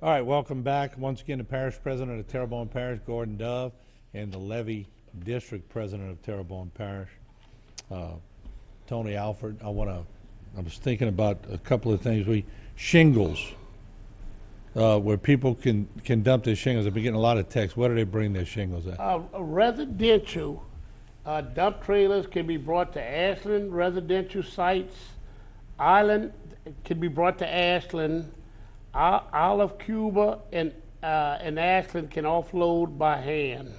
All right, welcome back. Once again, the Parish President of Terrebonne Parish, Gordon Dove, and the Levy District President of Terrebonne Parish, Tony Alford. I was thinking about a couple of things. Shingles, where people can dump their shingles. I've been getting a lot of texts. Where do they bring their shingles at? Residential dump trailers can be brought to Ashland residential sites. Island can be brought to Ashland. Olive Cuba and Ashland can offload by hand.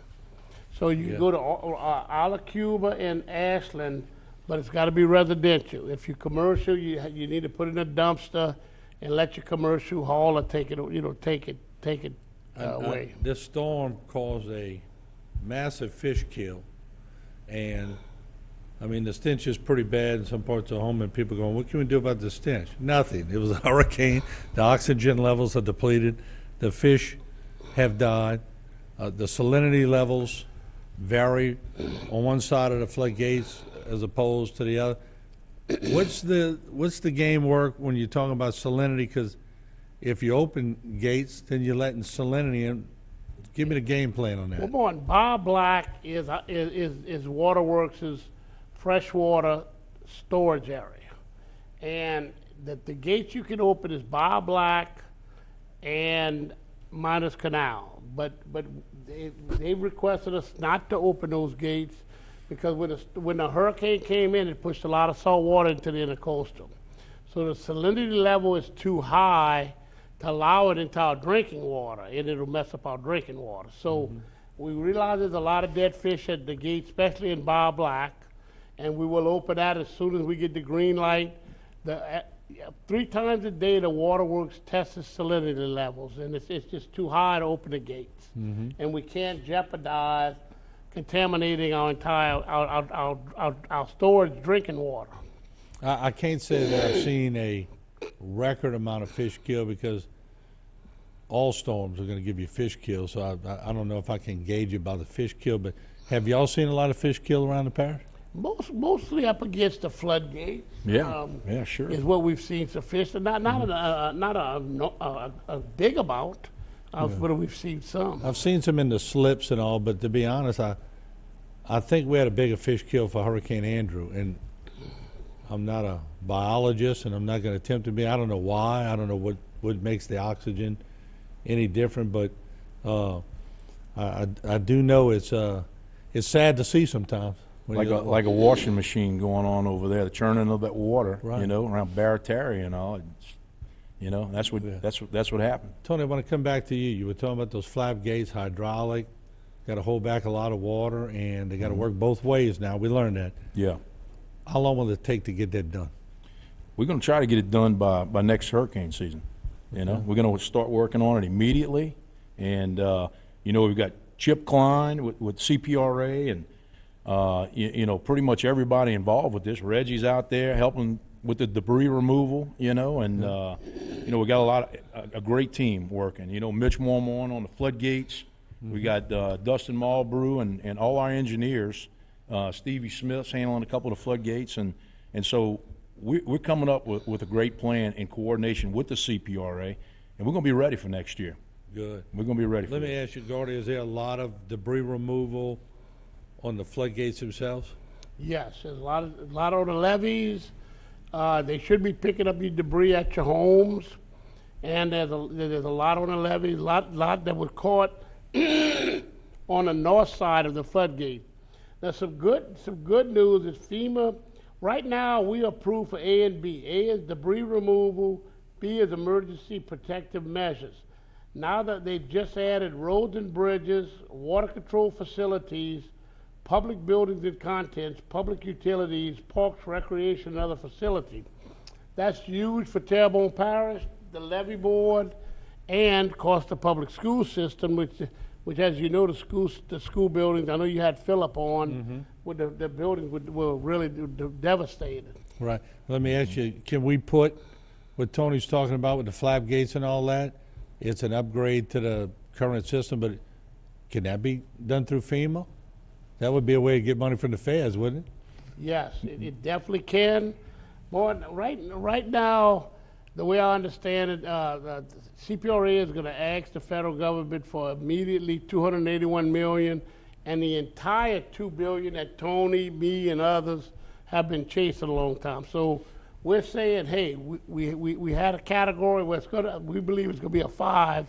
So you can go to Olive Cuba and Ashland, but it's got to be residential. If you're commercial, you need to put it in a dumpster and let your commercial hauler take it away. This storm caused a massive fish kill, and I mean, the stench is pretty bad in some parts of the home, and people are going, what can we do about the stench? Nothing. It was a hurricane. The oxygen levels are depleted. The fish have died. The salinity levels vary on one side of the floodgates as opposed to the other. What's the game work when you're talking about salinity? Because if you open gates, then you're letting salinity in. Give me the game plan on that. Well, Bob Black is Waterworks' freshwater storage area, and the gates you can open is Bob Black and Miners Canal, but they requested us not to open those gates because when the hurricane came in, it pushed a lot of salt water into the intercoastal, so the salinity level is too high to allow it into our drinking water, and it'll mess up our drinking water. So we realize there's a lot of dead fish at the gate, especially in Bob Black, and we will open that as soon as we get the green light. 3 times a day, the Waterworks tests the salinity levels, and it's just too high to open the gates. And we can't jeopardize contaminating our entire our storage drinking water. I can't say that I've seen a record amount of fish kill because all storms are going to give you fish kill, so I don't know if I can gauge it by the fish kill, but have y'all seen a lot of fish kill around the parish? Mostly up against the floodgates. Yeah, sure. Is what we've seen some fish. Not a big amount, but we've seen some. I've seen some in the slips and all, but to be honest, I think we had a bigger fish kill for Hurricane Andrew, and I'm not a biologist, and I'm not going to attempt to be. I don't know why. I don't know what makes the oxygen any different, but I do know it's sad to see sometimes. Like a washing machine going on over there, the churning of that water, right. Around Barataria and all. That's what happened. Tony, I want to come back to you. You were talking about those flap gates, hydraulic, got to hold back a lot of water, and they got to work both ways now. We learned that. Yeah. How long will it take to get that done? We're going to try to get it done by next hurricane season. We're going to start working on it immediately, and we've got Chip Klein with CPRA and. Pretty much everybody involved with this. Reggie's out there helping with the debris removal, we got a great team working. Mitch Mormon on the floodgates. We got Dustin Malbrew and all our engineers. Stevie Smith's handling a couple of the floodgates, and so we're coming up with a great plan in coordination with the CPRA, and we're going to be ready for next year. Good. We're going to be ready. Let me ask you, Gordy, is there a lot of debris removal on the floodgates themselves? Yes, there's a lot on the levees. They should be picking up your debris at your homes, and there's a lot on the levees. Lot that was caught on the north side of the floodgate. Now, some good news is FEMA. Right now, we are approved for A and B. A is debris removal. B is emergency protective measures. Now that they've just added roads and bridges, water control facilities, public buildings and contents, public utilities, parks, recreation, and other facilities. That's huge for Terrebonne Parish, the levy board, and of course the public school system, which as you know, the school buildings, I know you had Philip on, with the buildings were really devastated. Right. Let me ask you, can we put what Tony's talking about with the flap gates and all that? It's an upgrade to the current system, but can that be done through FEMA? That would be a way to get money from the feds, wouldn't it? Yes, it definitely can. Boy, right now, the way I understand it, the CPRA is going to ask the federal government for immediately $281 million, and the entire $2 billion that Tony, me, and others have been chasing a long time. So we're saying, hey, we had a category where we believe it's going to be a 5.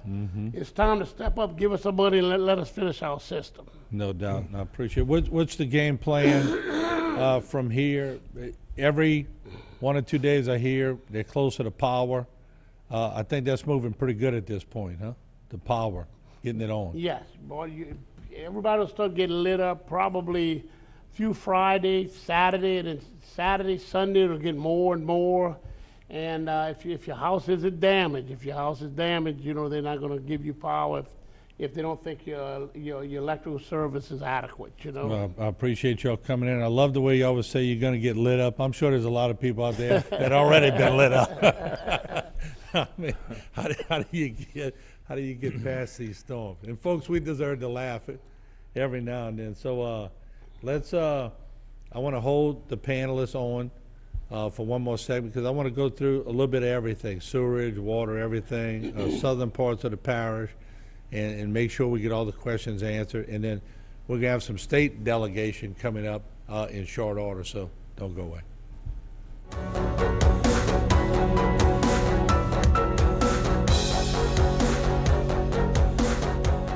It's time to step up, give us some money, and let us finish our system. No doubt. I appreciate it. What's the game plan from here? Every 1 or 2 days I hear they're closer to power. I think that's moving pretty good at this point, huh? The power, getting it on. Yes, boy, everybody will start getting lit up probably few Friday, Saturday, and then Saturday, Sunday it'll get more and more. And if your house isn't damaged, you know they're not going to give you power if they don't think your electrical service is adequate. You know. Well, I appreciate y'all coming in. I love the way you always say you're going to get lit up. I'm sure there's a lot of people out there that already been lit up. I mean, how do you get past these storms? And folks, we deserve to laugh every now and then. So let's. I want to hold the panelists on for one more segment because I want to go through a little bit of everything: sewerage, water, everything, southern parts of the parish, and make sure we get all the questions answered. And then we're gonna have some state delegation coming up in short order. So don't go away.